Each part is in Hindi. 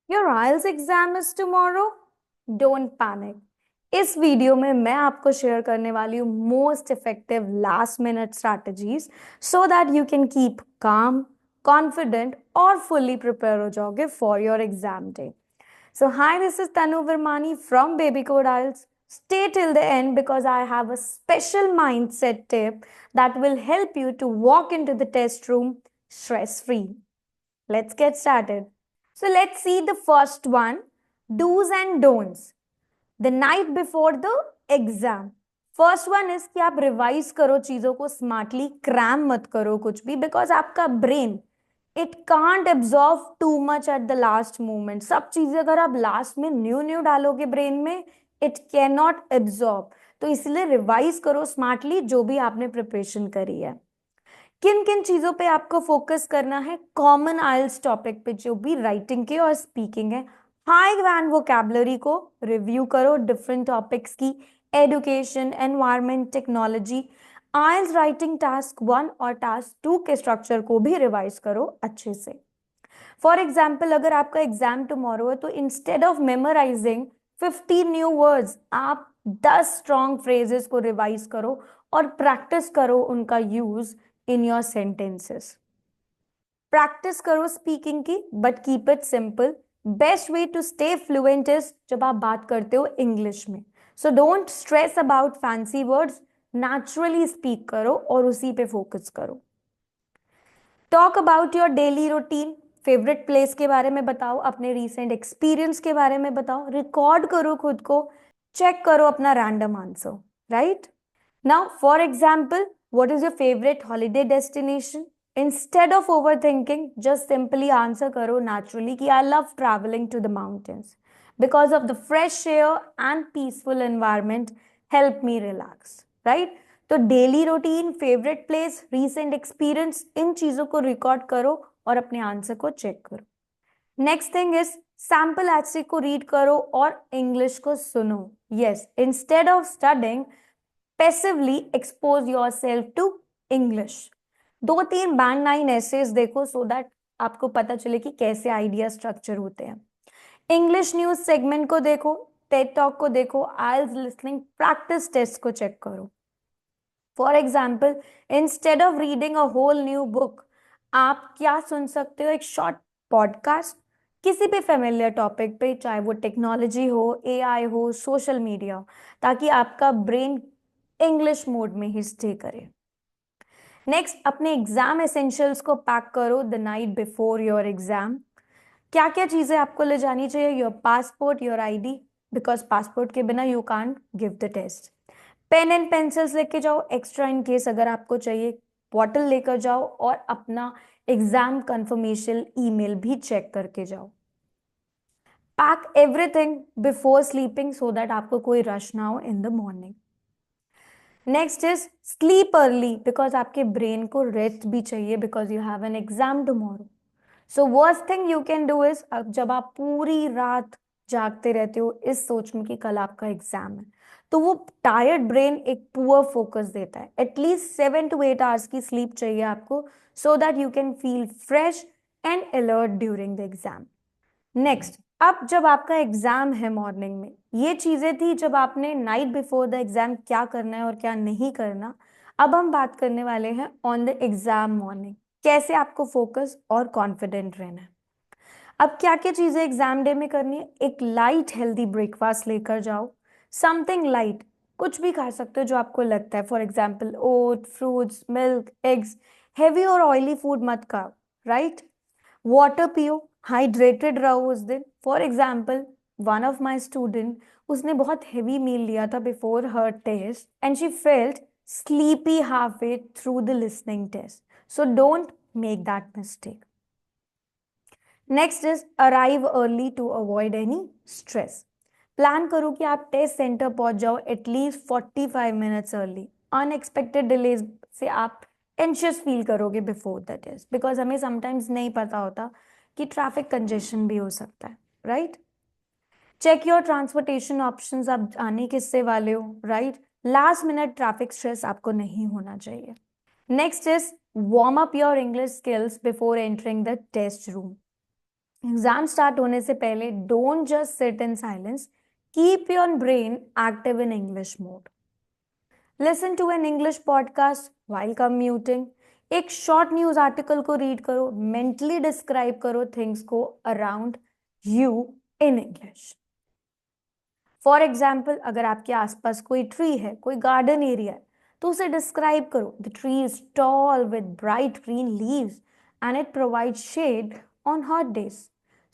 Your IELTS exam is tomorrow? Don't panic. इस वीडियो में मैं आपको शेयर करने वाली हूँ most effective last minute strategies so that you can keep calm, confident और फुल्ली प्रिपेयर हो जाओगे for your exam day. So, hi, this is Tanu Virmani from Baby Code IELTS. Stay till the end because I have a special mindset tip that will help you to walk into the test room stress free. Let's get started. So let's see the first one, do's and don'ts. The night before the exam. First one is कि आप रिवाइज करो चीजों को स्मार्टली, क्रैम मत करो कुछ भी, बिकॉज आपका brain it can't absorb too much at the last moment. सब चीजें अगर आप लास्ट में न्यू न्यू डालोगे ब्रेन में, इट कैन नॉट एब्जॉर्ब. तो इसलिए रिवाइज करो स्मार्टली जो भी आपने प्रिपरेशन करी है. किन किन चीजों पे आपको फोकस करना है? कॉमन आइल्स टॉपिक पे जो भी राइटिंग के और स्पीकिंग है. हाई ग्रैंड वोकैबुलरी को रिव्यू करो, डिफरेंट टॉपिक्स की, एजुकेशन, एनवायरमेंट, टेक्नोलॉजी. आइल्स राइटिंग टास्क 1 और टास्क 2 के स्ट्रक्चर को भी रिवाइज करो अच्छे से. फॉर एग्जाम्पल, अगर आपका एग्जाम टुमारो है तो instead of memorising 15 new words, आप 10 स्ट्रॉन्ग फ्रेजेस को रिवाइज करो और प्रैक्टिस करो उनका use in your sentences. Practice करो स्पीकिंग की, but keep it simple. Best way to stay fluent is जब आप बात करते हो इंग्लिश में. So don't stress about fancy words, naturally speak करो और उसी पे फोकस करो. Talk about your daily routine. Favourite place के बारे में बताओ, अपने रिसेंट एक्सपीरियंस के बारे में बताओ, रिकॉर्ड करो खुद को, चेक करो अपना random answer. Right now, for example, what is your favorite holiday destination? Instead of overthinking, just simply answer karo naturally ki I love traveling to the mountains because of the fresh air and peaceful environment help me relax. Right? तो daily routine, favourite place, recent experience, इन चीजों को रिकॉर्ड करो और अपने आंसर को चेक करो. Next thing is sample essay को रीड करो और इंग्लिश को सुनो. Yes, instead of studying passively expose yourself to English. 2-3 band 9 essays देखो सो दैट आपको पता चले कि कैसे आइडिया स्ट्रक्चर होते हैं. इंग्लिश न्यूज सेगमेंट को देखो, टेड टॉक को देखो, आइल्स लिसनिंग प्रैक्टिस टेस्ट को चेक करो. For example, instead of reading a whole new book, आप क्या सुन सकते हो? एक शॉर्ट पॉडकास्ट किसी भी फेमिलियर टॉपिक पे, चाहे वो टेक्नोलॉजी हो, एआई हो, सोशल मीडिया, ताकि आपका ब्रेन इंग्लिश मोड में ही स्टे करे. नेक्स्ट, अपने एग्जाम एसेंशियल्स को पैक करो the night before your exam. क्या क्या चीजें आपको ले जानी चाहिए? Your passport, your ID, because passport के बिना you can't give the test. Pen and pencils लेके जाओ एक्स्ट्रा इन केस अगर आपको चाहिए. बॉटल लेकर जाओ और अपना एग्जाम कंफर्मेशन ईमेल भी चेक करके जाओ. Pack everything before sleeping so that आपको कोई रश ना हो in the morning. Next is sleep early, because आपके ब्रेन को रेस्ट भी चाहिए, because you have an exam tomorrow. So worst thing you can do is, जब आप पूरी रात जागते रहते हो इस सोच में कि कल आपका एग्जाम है, तो वो टायर्ड ब्रेन एक पुअर फोकस देता है. एटलीस्ट 7 to 8 आवर्स की स्लीप चाहिए आपको so that you can feel fresh and alert during the exam. Next, अब जब आपका एग्जाम है मॉर्निंग में, ये चीजें थी जब आपने नाइट बिफोर द एग्जाम क्या करना है और क्या नहीं करना. अब हम बात करने वाले हैं ऑन द एग्जाम मॉर्निंग, कैसे आपको फोकस और कॉन्फिडेंट रहना है. अब क्या क्या चीजें एग्जाम डे में करनी है? एक लाइट हेल्दी ब्रेकफास्ट लेकर जाओ. समथिंग लाइट, कुछ भी खा सकते हो जो आपको लगता है. For example, oat, fruits, milk, eggs. Heavy और ऑयली फूड मत खाओ. राइट? वाटर पियो, हाइड्रेटेड रहो उस दिन. For example, one of my student, उसने बहुत हेवी मील लिया था before her test and she felt sleepy halfway through the listening test. So don't make that mistake. Next is arrive early to avoid any stress. Plan करो कि आप टेस्ट सेंटर पहुंच जाओ at least 45 minutes early. Unexpected delays से आप एंशियस फील करोगे बिफोर द टेस्ट, बिकॉज हमें समटाइम्स नहीं पता होता कि ट्रैफिक कंजेशन भी हो सकता है. Right? Check your transportation options, आप आने किससे वाले हो. Right? Last minute traffic stress आपको नहीं होना चाहिए. Next is warm up your English skills before entering the test room. Exam start होने से पहले don't just sit in silence, keep your brain active in English mode. Listen to an English podcast while commuting. एक शॉर्ट न्यूज आर्टिकल को रीड करो, मेंटली डिस्क्राइब करो थिंग्स को around you in English. For example, अगर आपके आसपास कोई ट्री है, कोई गार्डन एरिया है, तो उसे डिस्क्राइब करो. The tree is tall with bright green leaves and it provide shade on hot days.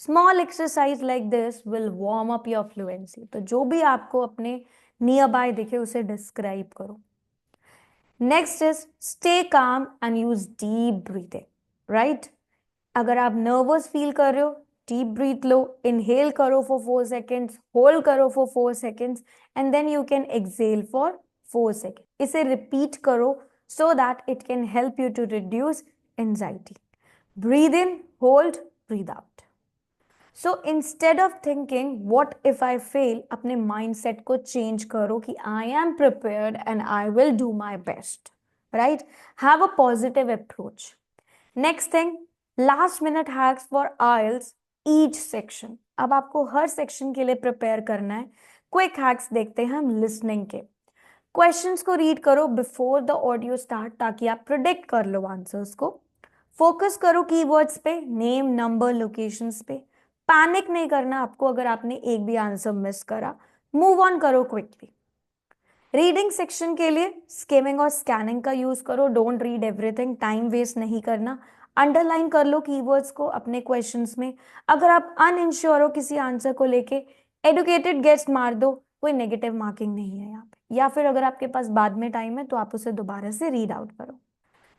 Small exercise like this will warm up your fluency. तो जो भी आपको अपने नियर बाय दिखे उसे डिस्क्राइब करो. Next is stay calm and use deep breathing. Right, अगर आप नर्वस फील कर रहे हो, डीप ब्रीथ लो, इनहेल करो फॉर 4 seconds, होल्ड करो for 4 seconds and then you can exhale for 4 seconds. इसे रिपीट करो so that it can help you to reduce anxiety. Breathe in, hold, breathe out. So instead of thinking what if I fail, अपने माइंडसेट को चेंज करो कि I am prepared and I will do my best. Right, have a positive approach. Next thing, last minute hacks for IELTS each section. अब आपको हर सेक्शन के लिए प्रिपेयर करना है. क्विक हैक्स देखते हैं हम लिसनिंग के. क्वेश्चंस को रीड करो बिफोर द ऑडियो स्टार्ट ताकि आप प्रिडिक्ट कर लो आंसर्स को. फोकस करो कीवर्ड्स पे, नेम, नंबर, लोकेशंस पे. पैनिक नहीं करना आपको अगर आपने एक भी आंसर मिस करा. मूव ऑन करो क्विकली. रीडिंग सेक्शन के लिए स्किमिंग और स्कैनिंग का यूज करो. Don't read everything, time waste नहीं करना. अंडरलाइन कर लो कीवर्ड्स को अपने क्वेश्चंस में. अगर आप अनइंश्योर हो किसी आंसर को लेके, एडुकेटेड गेस्ट मार दो, कोई नेगेटिव मार्किंग नहीं है यहाँ पे. या फिर अगर आपके पास बाद में टाइम है तो आप उसे दोबारा से रीड आउट करो.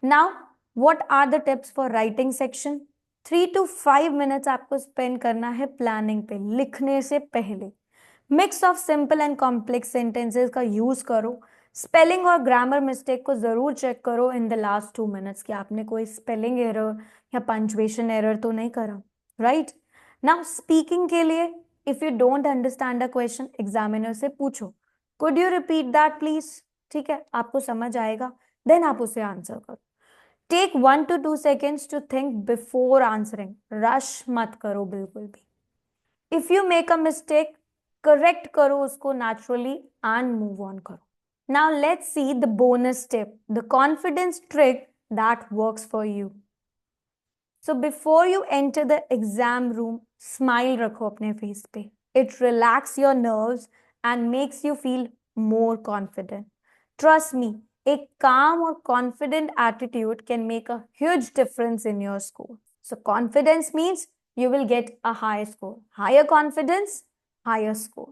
Now what are the tips for writing section. 3 to 5 minutes आपको स्पेंड करना है प्लानिंग पे, लिखने से पहले. Mix of simple and complex sentences का यूज करो. स्पेलिंग और ग्रामर मिस्टेक को जरूर चेक करो इन द लास्ट 2 minutes कि आपने कोई स्पेलिंग एरर या पंचुएशन एरर तो नहीं करा. राइट, नाउ स्पीकिंग के लिए if you don't understand a question, examiner से पूछो, could you repeat that please. ठीक है, आपको समझ आएगा, देन आप उसे आंसर करो. Take 1 to 2 seconds to think before answering. Rush मत करो बिल्कुल भी. If you make a mistake, correct करो उसको नेचुरली एंड मूव ऑन करो. Now let's see the bonus tip, the confidence trick that works for you. So before you enter the exam room, smile रखो अपने फेस पे. It relax your nerves and makes you feel more confident. Trust me, a calm or confident attitude can make a huge difference in your score. So confidence means you will get a high score. Higher confidence, higher score.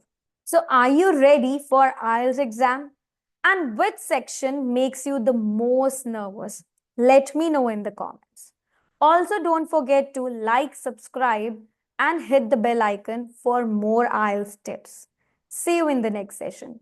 So are you ready for IELTS exam? And which section makes you the most nervous? Let me know in the comments. Also, don't forget to like, subscribe, and hit the bell icon for more IELTS tips. See you in the next session.